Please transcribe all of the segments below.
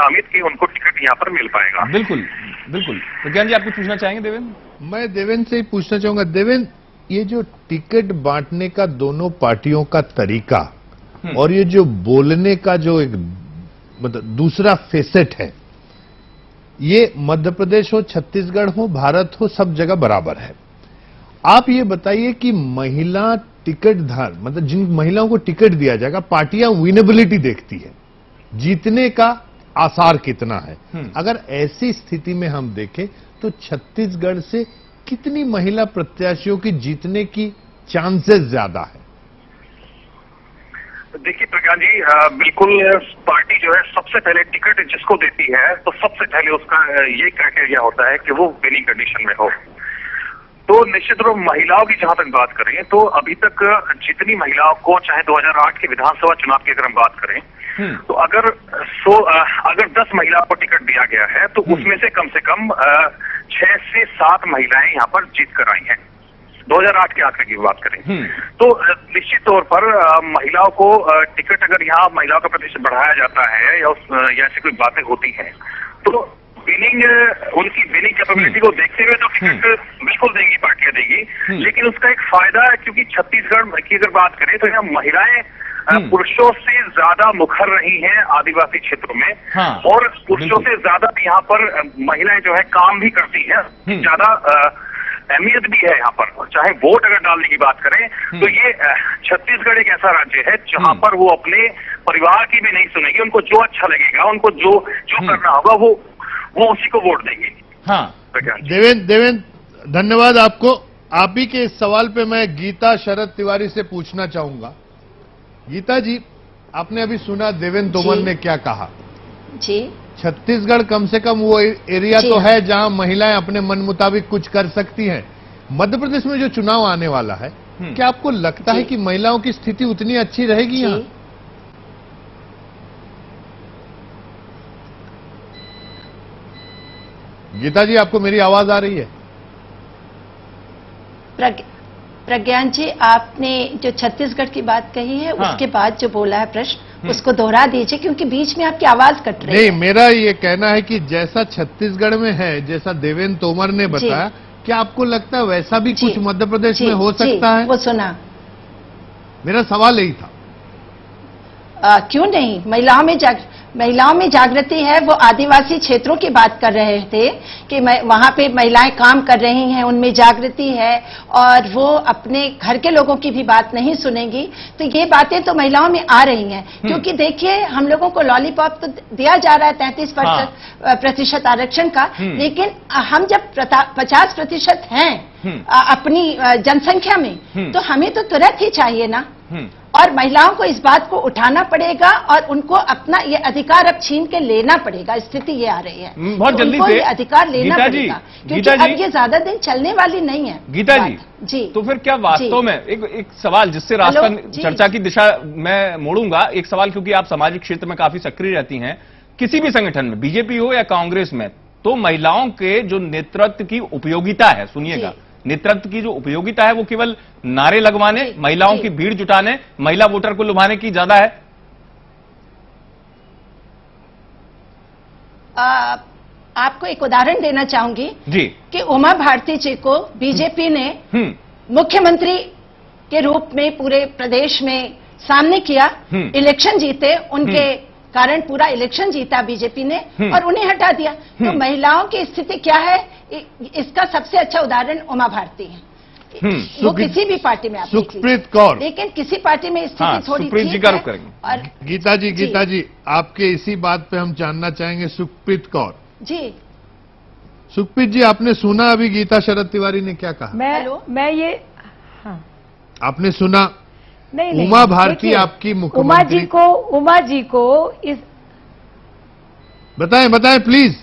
नाकामित कि उनको टिकट यहाँ पर मिल पाएगा। बिल्कुल बिल्कुल। प्रज्ञान जी, आप कुछ पूछना चाहेंगे देवेंद्र? मैं देवेंद्र से ही पूछना चाहूंगा। देवेंद्र, ये जो टिकट बांटने का दोनों पार्टियों का तरीका और ये जो बोलने का जो एक मतलब दूसरा फेसेट है, ये मध्य प्रदेश हो, छत्तीसगढ़ हो, भारत हो, सब जगह बराबर है। आप ये बताइए कि महिला टिकट धार मतलब जिन महिलाओं को टिकट दिया जाएगा, पार्टियां विनेबिलिटी देखती है, जीतने का आसार कितना है। अगर ऐसी स्थिति में हम देखें तो छत्तीसगढ़ से कितनी महिला प्रत्याशियों की जीतने की चांसेस ज्यादा है? देखिए प्रज्ञान जी, बिल्कुल पार्टी जो है सबसे पहले टिकट जिसको देती है तो सबसे पहले उसका ये क्राइटेरिया होता है कि वो विनिंग कंडीशन में हो। तो निश्चित रूप महिलाओं की जहां तक बात करें तो अभी तक जितनी महिलाओं को, चाहे 2008 के विधानसभा चुनाव की अगर हम बात करें तो अगर 10 महिलाओं को टिकट दिया गया है तो उसमें से कम 6 से 7 महिलाएं यहाँ पर जीत कर आई हैं। 2008 के आंकड़े की बात करें तो निश्चित तौर पर महिलाओं को टिकट, अगर यहाँ महिलाओं का प्रतिशत बढ़ाया जाता है या ऐसी कोई बातें होती हैं तो उनकी विनिंग कैपेबिलिटी को देखते हुए तो टिकट बिल्कुल देंगी, पार्टियां देंगी। लेकिन उसका एक फायदा है, क्योंकि छत्तीसगढ़ की अगर बात करें तो यहाँ महिलाएं पुरुषों से ज्यादा मुखर रही हैं आदिवासी क्षेत्रों में। और पुरुषों से ज्यादा यहाँ पर महिलाएं जो है काम भी करती हैं, ज्यादा अहमियत भी है यहाँ पर। चाहे वोट अगर डालने की बात करें तो ये छत्तीसगढ़ एक ऐसा राज्य है जहाँ पर वो अपने परिवार की भी नहीं सुनेगी, उनको जो अच्छा लगेगा, उनको जो करना होगा वो उसी को वोट देंगे। देवेंद्र, धन्यवाद आपको। आप ही के इस सवाल पे मैं गीता शरद तिवारी से पूछना चाहूंगा। गीता जी, आपने अभी सुना देवेंद्र तोमर ने क्या कहा जी। छत्तीसगढ़ कम से कम वो एरिया तो है जहां महिलाएं अपने मन मुताबिक कुछ कर सकती हैं। मध्य प्रदेश में जो चुनाव आने वाला है, क्या आपको लगता है कि महिलाओं की स्थिति उतनी अच्छी रहेगी यहाँ? गीता जी, आपको मेरी आवाज आ रही है? प्रज्ञान जी, आपने जो छत्तीसगढ़ की बात कही है उसके बाद जो बोला है प्रश्न उसको दोहरा दीजिए, क्योंकि बीच में आपकी आवाज कट रही है। नहीं, मेरा ये कहना है कि जैसा छत्तीसगढ़ में है, जैसा देवेंद्र तोमर ने बताया, क्या आपको लगता है वैसा भी कुछ मध्य प्रदेश में हो सकता है? वो सुना, मेरा सवाल यही था। क्यों नहीं, महिलाओं में जागृति है। वो आदिवासी क्षेत्रों की बात कर रहे थे कि वहां पे महिलाएं काम कर रही हैं, उनमें जागृति है और वो अपने घर के लोगों की भी बात नहीं सुनेंगी। तो ये बातें तो महिलाओं में आ रही हैं, क्योंकि देखिए हम लोगों को लॉलीपॉप तो दिया जा रहा है 33% आरक्षण का, लेकिन हम जब 50% हैं अपनी जनसंख्या में, तो हमें तो तुरंत ही चाहिए ना। और महिलाओं को इस बात को उठाना पड़ेगा और उनको अपना ये अधिकार अब छीन के लेना पड़ेगा। स्थिति ये आ रही है, बहुत जल्दी से ये अधिकार लेना पड़ेगा, क्योंकि अब ये ज्यादा दिन चलने वाली नहीं है। गीता जी, तो फिर क्या वास्तव में एक सवाल जिससे रास्ता चर्चा की दिशा मैं मोड़ूंगा, एक सवाल, क्योंकि आप सामाजिक क्षेत्र में काफी सक्रिय रहती हैं, किसी भी संगठन में, बीजेपी हो या कांग्रेस में, तो महिलाओं के जो नेतृत्व की उपयोगिता है, सुनिएगा, नेतृत्व की जो उपयोगिता है वो केवल नारे लगवाने, महिलाओं की भीड़ जुटाने, महिला वोटर को लुभाने की ज्यादा है। आपको एक उदाहरण देना चाहूंगी जी कि उमा भारती जी को बीजेपी ने मुख्यमंत्री के रूप में पूरे प्रदेश में सामने किया, इलेक्शन जीते, उनके कारण पूरा इलेक्शन जीता बीजेपी ने और उन्हें हटा दिया। तो महिलाओं की स्थिति क्या है, इसका सबसे अच्छा उदाहरण उमा भारती है। वो किसी भी पार्टी में आप सुखप्रीत कौर, लेकिन किसी पार्टी में स्थिति थोड़ी ठीक है। और गीता जी, आपके इसी बात पे हम जानना चाहेंगे। सुखप्रीत कौर जी, सुखप्रीत जी, आपने सुना अभी गीता शरद तिवारी ने क्या कहा? मैं ये आपने सुना? नहीं, उमा भारती आपकी मुख्यमंत्री, उमा जी को इस बताएं प्लीज।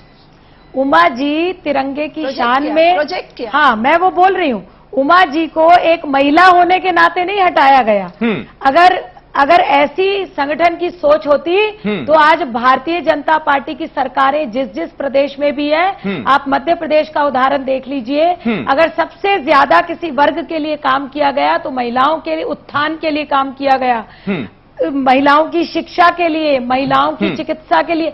उमा जी तिरंगे की शान में प्रोजेक्ट किया। हाँ, मैं वो बोल रही हूँ, उमा जी को एक महिला होने के नाते नहीं हटाया गया। अगर ऐसी संगठन की सोच होती तो आज भारतीय जनता पार्टी की सरकारें जिस प्रदेश में भी है, आप मध्य प्रदेश का उदाहरण देख लीजिए, अगर सबसे ज्यादा किसी वर्ग के लिए काम किया गया तो महिलाओं के उत्थान के लिए काम किया गया, महिलाओं की शिक्षा के लिए, महिलाओं की चिकित्सा के लिए।